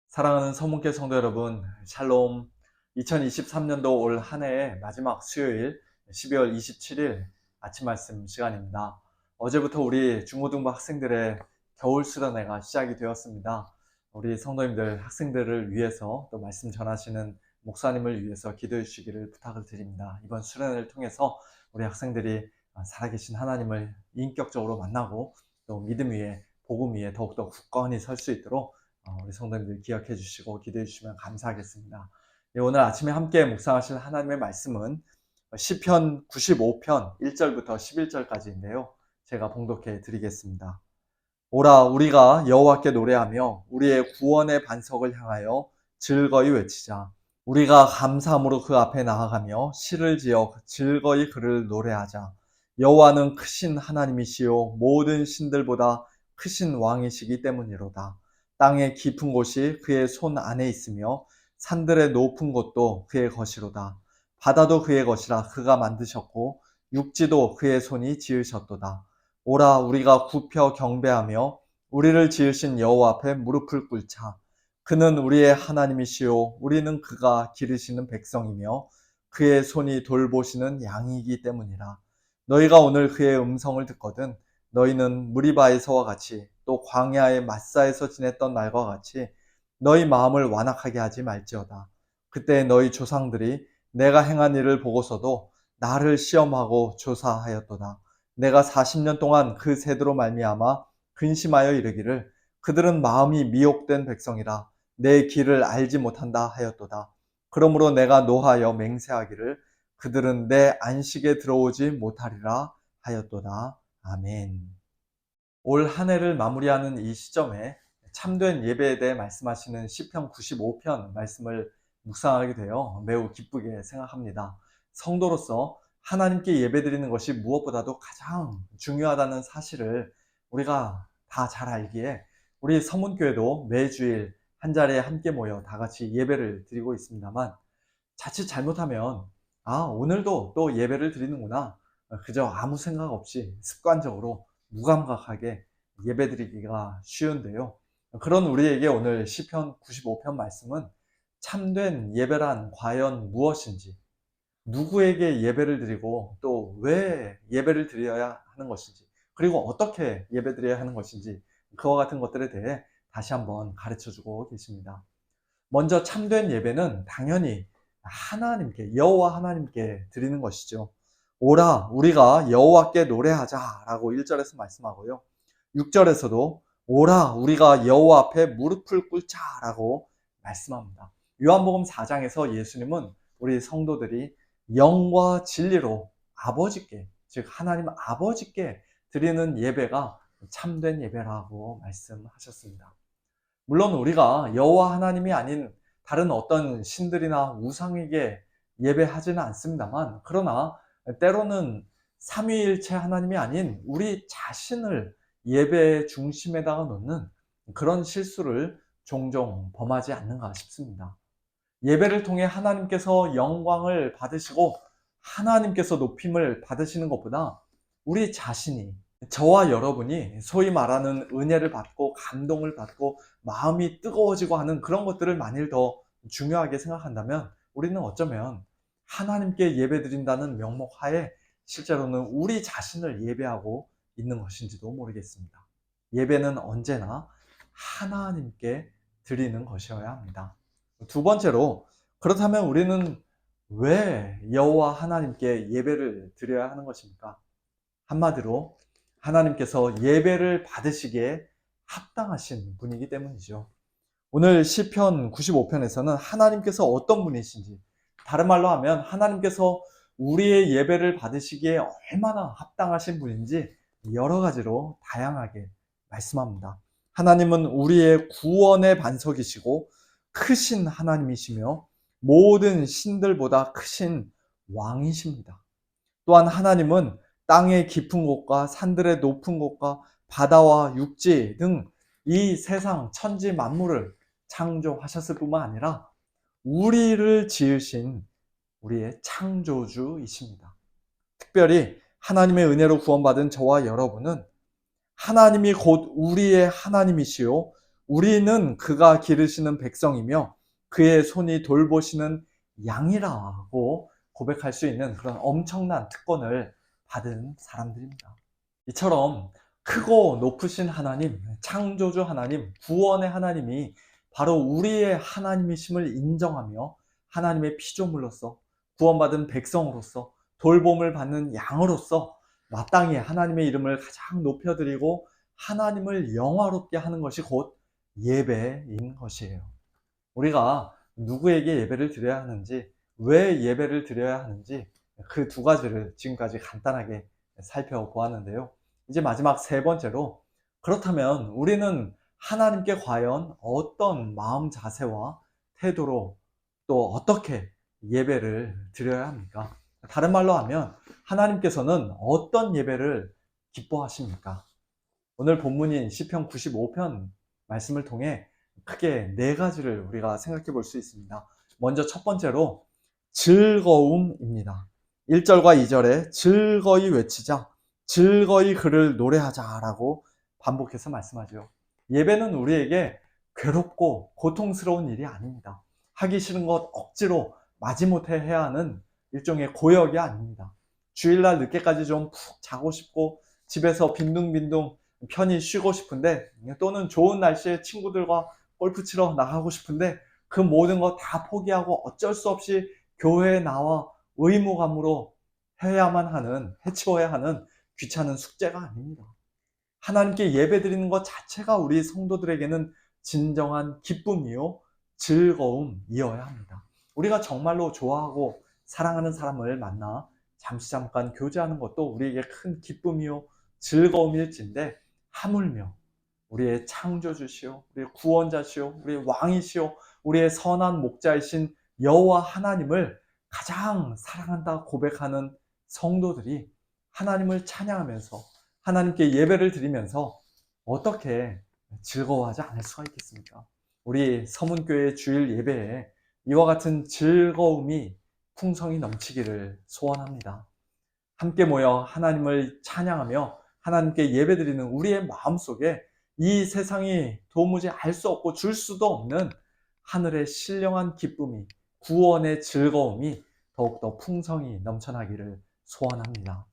사랑하는 서문교 성도 여러분, 샬롬. 2023년도 올 한 해의 마지막 수요일 12월 27일 아침 말씀 시간입니다. 어제부터 우리 중고등부 학생들의 겨울 수련회가 시작이 되었습니다. 우리 성도님들, 학생들을 위해서 또 말씀 전하시는 목사님을 위해서 기도해 주시기를 부탁을 드립니다. 이번 수련회를 통해서 우리 학생들이 살아계신 하나님을 인격적으로 만나고 또 믿음 위에, 복음 위에 더욱더 굳건히 설 수 있도록 우리 성도님들 기억해 주시고 기도해 주시면 감사하겠습니다. 오늘 아침에 함께 묵상하실 하나님의 말씀은 시편 95편 1절부터 11절까지인데요. 제가 봉독해 드리겠습니다. 오라, 우리가 여호와께 노래하며 우리의 구원의 반석을 향하여 즐거이 외치자. 우리가 감사함으로 그 앞에 나아가며 시를 지어 즐거이 그를 노래하자. 여호와는 크신 하나님이시요 모든 신들보다 크신 왕이시기 때문이로다. 땅의 깊은 곳이 그의 손 안에 있으며 산들의 높은 곳도 그의 것이로다. 바다도 그의 것이라 그가 만드셨고 육지도 그의 손이 지으셨도다. 오라, 우리가 굽혀 경배하며 우리를 지으신 여호와 앞에 무릎을 꿇자. 그는 우리의 하나님이시요 우리는 그가 기르시는 백성이며 그의 손이 돌보시는 양이기 때문이라. 너희가 오늘 그의 음성을 듣거든 너희는 무리바에서와 같이 또 광야의 마사에서 지냈던 날과 같이 너희 마음을 완악하게 하지 말지어다. 그때 너희 조상들이 내가 행한 일을 보고서도 나를 시험하고 조사하였도다. 내가 40년 동안 그 세대로 말미암아 근심하여 이르기를 그들은 마음이 미혹된 백성이라 내 길을 알지 못한다 하였도다. 그러므로 내가 노하여 맹세하기를 그들은 내 안식에 들어오지 못하리라 하였도다. 아멘. 올 한 해를 마무리하는 이 시점에 참된 예배에 대해 말씀하시는 시편 95편 말씀을 묵상하게 되어 매우 기쁘게 생각합니다. 성도로서 하나님께 예배드리는 것이 무엇보다도 가장 중요하다는 사실을 우리가 다 잘 알기에 우리 서문교회도 매주일 한 자리에 함께 모여 다 같이 예배를 드리고 있습니다만, 자칫 잘못하면 오늘도 또 예배를 드리는구나, 그저 아무 생각 없이 습관적으로 무감각하게 예배드리기가 쉬운데요. 그런 우리에게 오늘 시편 95편 말씀은 참된 예배란 과연 무엇인지, 누구에게 예배를 드리고 또 왜 예배를 드려야 하는 것인지, 그리고 어떻게 예배드려야 하는 것인지, 그와 같은 것들에 대해 다시 한번 가르쳐주고 계십니다. 먼저 참된 예배는 당연히 하나님께, 여호와 하나님께 드리는 것이죠. 오라, 우리가 여호와께 노래하자라고 1절에서 말씀하고요. 6절에서도 오라, 우리가 여호와 앞에 무릎을 꿇자라고 말씀합니다. 요한복음 4장에서 예수님은 우리 성도들이 영과 진리로 아버지께, 즉 하나님 아버지께 드리는 예배가 참된 예배라고 말씀하셨습니다. 물론 우리가 여호와 하나님이 아닌 다른 어떤 신들이나 우상에게 예배하지는 않습니다만, 그러나 때로는 삼위일체 하나님이 아닌 우리 자신을 예배의 중심에다가 놓는 그런 실수를 종종 범하지 않는가 싶습니다. 예배를 통해 하나님께서 영광을 받으시고 하나님께서 높임을 받으시는 것보다 우리 자신이, 저와 여러분이 소위 말하는 은혜를 받고 감동을 받고 마음이 뜨거워지고 하는 그런 것들을 만일 더 중요하게 생각한다면, 우리는 어쩌면 하나님께 예배드린다는 명목 하에 실제로는 우리 자신을 예배하고 있는 것인지도 모르겠습니다. 예배는 언제나 하나님께 드리는 것이어야 합니다. 두 번째로, 그렇다면 우리는 왜 여호와 하나님께 예배를 드려야 하는 것입니까? 한마디로 하나님께서 예배를 받으시기에 합당하신 분이기 때문이죠. 오늘 시편 95편에서는 하나님께서 어떤 분이신지, 다른 말로 하면 하나님께서 우리의 예배를 받으시기에 얼마나 합당하신 분인지 여러 가지로 다양하게 말씀합니다. 하나님은 우리의 구원의 반석이시고 크신 하나님이시며 모든 신들보다 크신 왕이십니다. 또한 하나님은 땅의 깊은 곳과 산들의 높은 곳과 바다와 육지 등 이 세상 천지 만물을 창조하셨을 뿐만 아니라 우리를 지으신 우리의 창조주이십니다. 특별히 하나님의 은혜로 구원받은 저와 여러분은 하나님이 곧 우리의 하나님이시요 우리는 그가 기르시는 백성이며 그의 손이 돌보시는 양이라고 고백할 수 있는 그런 엄청난 특권을 받은 사람들입니다. 이처럼 크고 높으신 하나님, 창조주 하나님, 구원의 하나님이 바로 우리의 하나님이심을 인정하며 하나님의 피조물로서 구원받은 백성으로서 돌봄을 받는 양으로서 마땅히 하나님의 이름을 가장 높여드리고 하나님을 영화롭게 하는 것이 곧 예배인 것이에요. 우리가 누구에게 예배를 드려야 하는지, 왜 예배를 드려야 하는지 그 두 가지를 지금까지 간단하게 살펴보았는데요. 이제 마지막 세 번째로, 그렇다면 우리는 하나님께 과연 어떤 마음 자세와 태도로 또 어떻게 예배를 드려야 합니까? 다른 말로 하면 하나님께서는 어떤 예배를 기뻐하십니까? 오늘 본문인 시편 95편 말씀을 통해 크게 네 가지를 우리가 생각해 볼 수 있습니다. 먼저 첫 번째로 즐거움입니다. 1절과 2절에 즐거이 외치자, 즐거이 그를 노래하자라고 반복해서 말씀하죠. 예배는 우리에게 괴롭고 고통스러운 일이 아닙니다. 하기 싫은 것 억지로 마지못해 해야 하는 일종의 고역이 아닙니다. 주일날 늦게까지 좀 푹 자고 싶고 집에서 빈둥빈둥 편히 쉬고 싶은데, 또는 좋은 날씨에 친구들과 골프 치러 나가고 싶은데 그 모든 거 다 포기하고 어쩔 수 없이 교회에 나와 의무감으로 해야만 하는, 해치워야 하는 귀찮은 숙제가 아닙니다. 하나님께 예배드리는 것 자체가 우리 성도들에게는 진정한 기쁨이요 즐거움이어야 합니다. 우리가 정말로 좋아하고 사랑하는 사람을 만나 잠깐 교제하는 것도 우리에게 큰 기쁨이요 즐거움일진데, 하물며 우리의 창조주시오, 우리의 구원자시오, 우리의 왕이시오, 우리의 선한 목자이신 여호와 하나님을 가장 사랑한다 고백하는 성도들이 하나님을 찬양하면서 하나님께 예배를 드리면서 어떻게 즐거워하지 않을 수가 있겠습니까? 우리 서문교회 주일 예배에 이와 같은 즐거움이 풍성히 넘치기를 소원합니다. 함께 모여 하나님을 찬양하며 하나님께 예배드리는 우리의 마음속에 이 세상이 도무지 알 수 없고 줄 수도 없는 하늘의 신령한 기쁨이, 구원의 즐거움이 더욱더 풍성히 넘쳐나기를 소원합니다.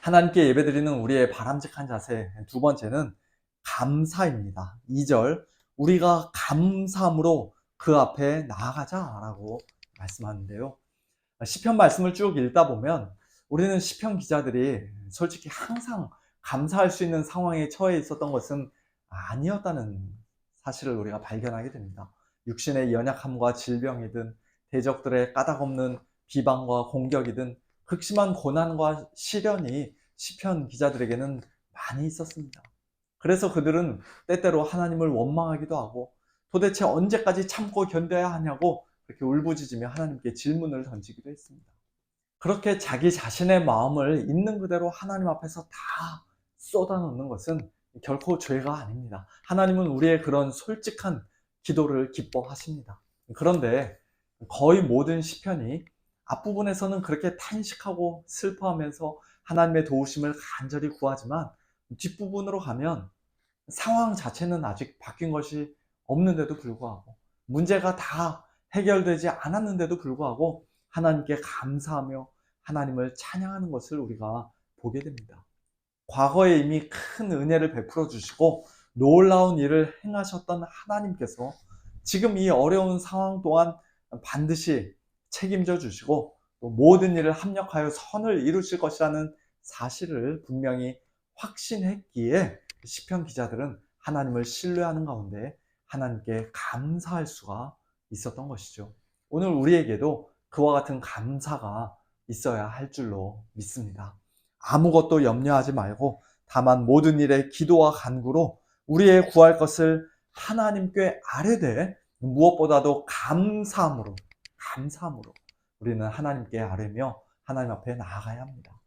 하나님께 예배드리는 우리의 바람직한 자세 두 번째는 감사입니다. 2절, 우리가 감사함으로 그 앞에 나아가자라고 말씀하는데요. 시편 말씀을 쭉 읽다 보면 우리는 시편 기자들이 솔직히 항상 감사할 수 있는 상황에 처해 있었던 것은 아니었다는 사실을 우리가 발견하게 됩니다. 육신의 연약함과 질병이든 대적들의 까닭없는 비방과 공격이든 극심한 고난과 시련이 시편 기자들에게는 많이 있었습니다. 그래서 그들은 때때로 하나님을 원망하기도 하고 도대체 언제까지 참고 견뎌야 하냐고 그렇게 울부짖으며 하나님께 질문을 던지기도 했습니다. 그렇게 자기 자신의 마음을 있는 그대로 하나님 앞에서 다 쏟아놓는 것은 결코 죄가 아닙니다. 하나님은 우리의 그런 솔직한 기도를 기뻐하십니다. 그런데 거의 모든 시편이 앞부분에서는 그렇게 탄식하고 슬퍼하면서 하나님의 도우심을 간절히 구하지만 뒷부분으로 가면 상황 자체는 아직 바뀐 것이 없는데도 불구하고, 문제가 다 해결되지 않았는데도 불구하고 하나님께 감사하며 하나님을 찬양하는 것을 우리가 보게 됩니다. 과거에 이미 큰 은혜를 베풀어 주시고 놀라운 일을 행하셨던 하나님께서 지금 이 어려운 상황 또한 반드시 책임져 주시고 또 모든 일을 합력하여 선을 이루실 것이라는 사실을 분명히 확신했기에 시편 기자들은 하나님을 신뢰하는 가운데 하나님께 감사할 수가 있었던 것이죠. 오늘 우리에게도 그와 같은 감사가 있어야 할 줄로 믿습니다. 아무것도 염려하지 말고 다만 모든 일에 기도와 간구로 우리의 구할 것을 하나님께 아뢰되 무엇보다도 감사함으로 우리는 하나님께 아뢰며 하나님 앞에 나아가야 합니다.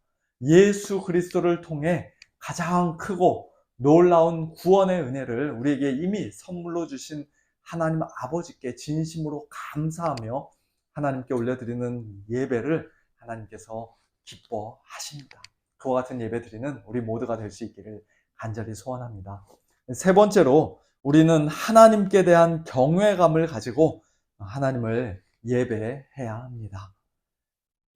예수 그리스도를 통해 가장 크고 놀라운 구원의 은혜를 우리에게 이미 선물로 주신 하나님 아버지께 진심으로 감사하며 하나님께 올려드리는 예배를 하나님께서 기뻐하십니다. 그와 같은 예배 드리는 우리 모두가 될 수 있기를 간절히 소원합니다. 세 번째로 우리는 하나님께 대한 경외감을 가지고 하나님을 예배해야 합니다.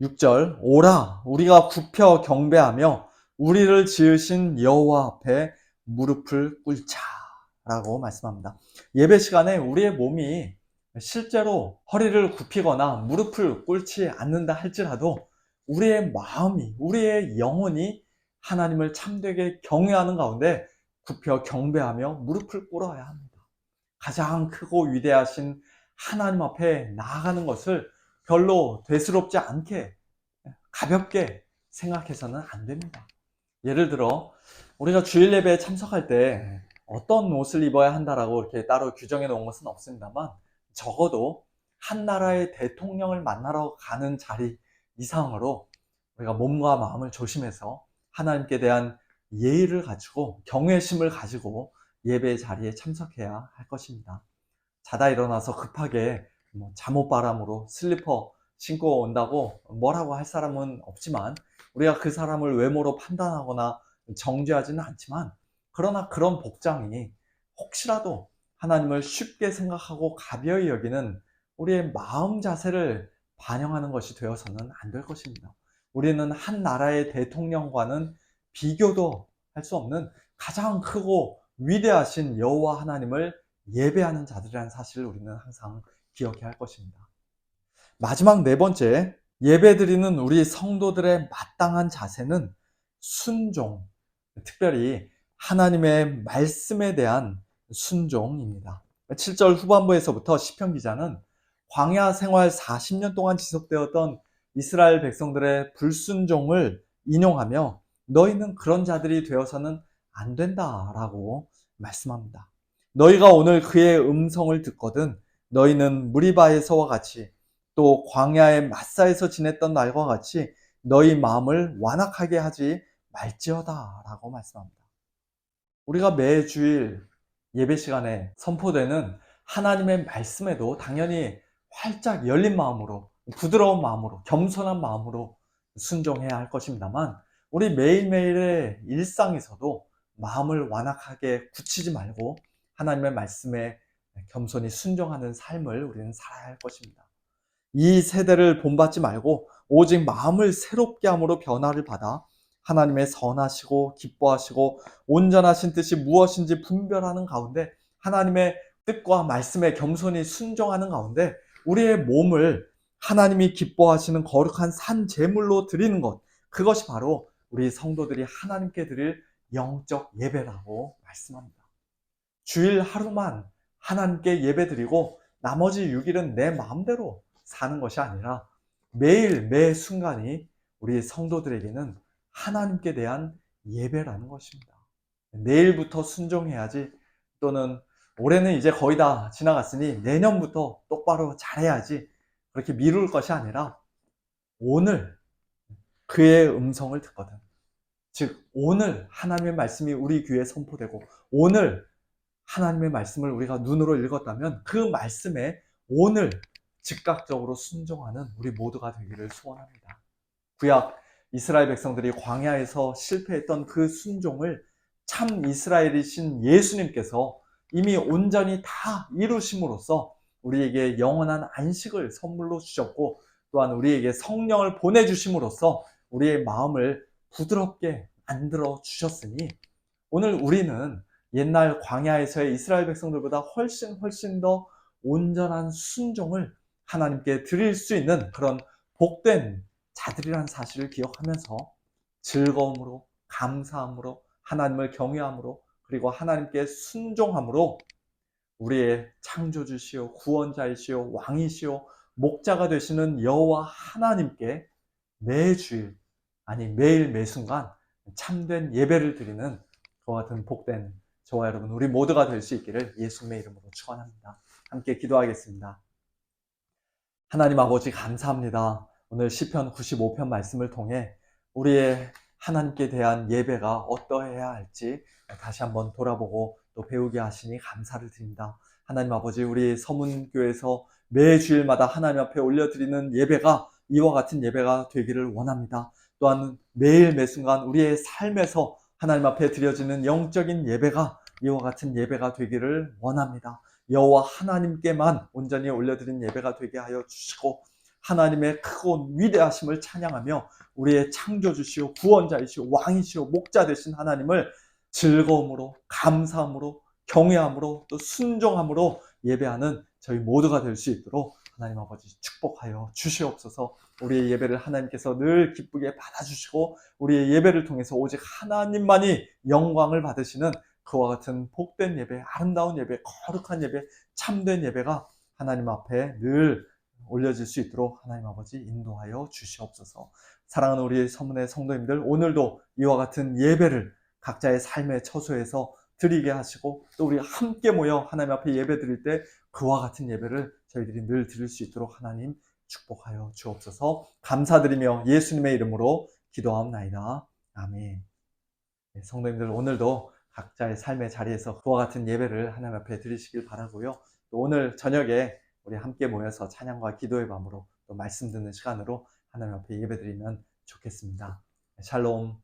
6절, 오라 우리가 굽혀 경배하며 우리를 지으신 여호와 앞에 무릎을 꿇자 라고 말씀합니다. 예배 시간에 우리의 몸이 실제로 허리를 굽히거나 무릎을 꿇지 않는다 할지라도 우리의 마음이, 우리의 영혼이 하나님을 참되게 경외하는 가운데 굽혀 경배하며 무릎을 꿇어야 합니다. 가장 크고 위대하신 하나님 앞에 나아가는 것을 별로 대수롭지 않게 가볍게 생각해서는 안 됩니다. 예를 들어 우리가 주일 예배에 참석할 때 어떤 옷을 입어야 한다라고 이렇게 따로 규정해 놓은 것은 없습니다만, 적어도 한 나라의 대통령을 만나러 가는 자리 이상으로 우리가 몸과 마음을 조심해서 하나님께 대한 예의를 가지고 경외심을 가지고 예배 자리에 참석해야 할 것입니다. 자다 일어나서 급하게 잠옷바람으로 슬리퍼 신고 온다고 뭐라고 할 사람은 없지만, 우리가 그 사람을 외모로 판단하거나 정죄하지는 않지만, 그러나 그런 복장이 혹시라도 하나님을 쉽게 생각하고 가벼이 여기는 우리의 마음 자세를 반영하는 것이 되어서는 안 될 것입니다. 우리는 한 나라의 대통령과는 비교도 할 수 없는 가장 크고 위대하신 여호와 하나님을 예배하는 자들이라는 사실을 우리는 항상 기억해야 할 것입니다. 마지막 네 번째, 예배드리는 우리 성도들의 마땅한 자세는 순종, 특별히 하나님의 말씀에 대한 순종입니다. 7절 후반부에서부터 시편 기자는 광야 생활 40년 동안 지속되었던 이스라엘 백성들의 불순종을 인용하며 너희는 그런 자들이 되어서는 안 된다라고 말씀합니다. 너희가 오늘 그의 음성을 듣거든 너희는 무리바에서와 같이 또 광야의 마사에서 지냈던 날과 같이 너희 마음을 완악하게 하지 말지어다 라고 말씀합니다. 우리가 매주일 예배 시간에 선포되는 하나님의 말씀에도 당연히 활짝 열린 마음으로, 부드러운 마음으로, 겸손한 마음으로 순종해야 할 것입니다만, 우리 매일매일의 일상에서도 마음을 완악하게 굳히지 말고 하나님의 말씀에 겸손히 순종하는 삶을 우리는 살아야 할 것입니다. 이 세대를 본받지 말고 오직 마음을 새롭게 함으로 변화를 받아 하나님의 선하시고 기뻐하시고 온전하신 뜻이 무엇인지 분별하는 가운데, 하나님의 뜻과 말씀에 겸손히 순종하는 가운데 우리의 몸을 하나님이 기뻐하시는 거룩한 산 제물로 드리는 것, 그것이 바로 우리 성도들이 하나님께 드릴 영적 예배라고 말씀합니다. 주일 하루만 하나님께 예배드리고 나머지 6일은 내 마음대로 사는 것이 아니라 매일 매 순간이 우리 성도들에게는 하나님께 대한 예배라는 것입니다. 내일부터 순종해야지, 또는 올해는 이제 거의 다 지나갔으니 내년부터 똑바로 잘해야지, 그렇게 미룰 것이 아니라 오늘 그의 음성을 듣거든, 즉 오늘 하나님의 말씀이 우리 귀에 선포되고 오늘 하나님의 말씀을 우리가 눈으로 읽었다면 그 말씀에 오늘 즉각적으로 순종하는 우리 모두가 되기를 소원합니다. 구약 이스라엘 백성들이 광야에서 실패했던 그 순종을 참 이스라엘이신 예수님께서 이미 온전히 다 이루심으로써 우리에게 영원한 안식을 선물로 주셨고, 또한 우리에게 성령을 보내주심으로써 우리의 마음을 부드럽게 만들어 주셨으니, 오늘 우리는 옛날 광야에서의 이스라엘 백성들보다 훨씬 더 온전한 순종을 하나님께 드릴 수 있는 그런 복된 자들이라는 사실을 기억하면서 즐거움으로, 감사함으로, 하나님을 경외함으로, 그리고 하나님께 순종함으로 우리의 창조주시오, 구원자이시오, 왕이시오, 목자가 되시는 여호와 하나님께 매주일, 아니 매일 매순간 참된 예배를 드리는 그와 같은 복된 저와 여러분 우리 모두가 될 수 있기를 예수님의 이름으로 축원합니다. 함께 기도하겠습니다. 하나님 아버지 감사합니다. 오늘 시편 95편 말씀을 통해 우리의 하나님께 대한 예배가 어떠해야 할지 다시 한번 돌아보고 또 배우게 하시니 감사를 드립니다. 하나님 아버지, 우리 서문교회에서 매주일마다 하나님 앞에 올려드리는 예배가 이와 같은 예배가 되기를 원합니다. 또한 매일 매순간 우리의 삶에서 하나님 앞에 드려지는 영적인 예배가 이와 같은 예배가 되기를 원합니다. 여호와 하나님께만 온전히 올려드린 예배가 되게 하여 주시고 하나님의 크고 위대하심을 찬양하며 우리의 창조주시오 구원자이시오 왕이시오 목자 되신 하나님을 즐거움으로 감사함으로 경외함으로 또 순종함으로 예배하는 저희 모두가 될 수 있도록 하나님 아버지 축복하여 주시옵소서. 우리의 예배를 하나님께서 늘 기쁘게 받아주시고 우리의 예배를 통해서 오직 하나님만이 영광을 받으시는 그와 같은 복된 예배, 아름다운 예배, 거룩한 예배, 참된 예배가 하나님 앞에 늘 올려질 수 있도록 하나님 아버지 인도하여 주시옵소서. 사랑하는 우리 서문의 성도님들, 오늘도 이와 같은 예배를 각자의 삶의 처소에서 드리게 하시고 또 우리 함께 모여 하나님 앞에 예배 드릴 때 그와 같은 예배를 저희들이 늘 드릴 수 있도록 하나님 축복하여 주옵소서. 감사드리며 예수님의 이름으로 기도하옵나이다. 아멘. 성도님들, 오늘도 각자의 삶의 자리에서 그와 같은 예배를 하나님 앞에 드리시길 바라고요. 또 오늘 저녁에 우리 함께 모여서 찬양과 기도의 밤으로 또 말씀 듣는 시간으로 하나님 앞에 예배 드리면 좋겠습니다. 샬롬.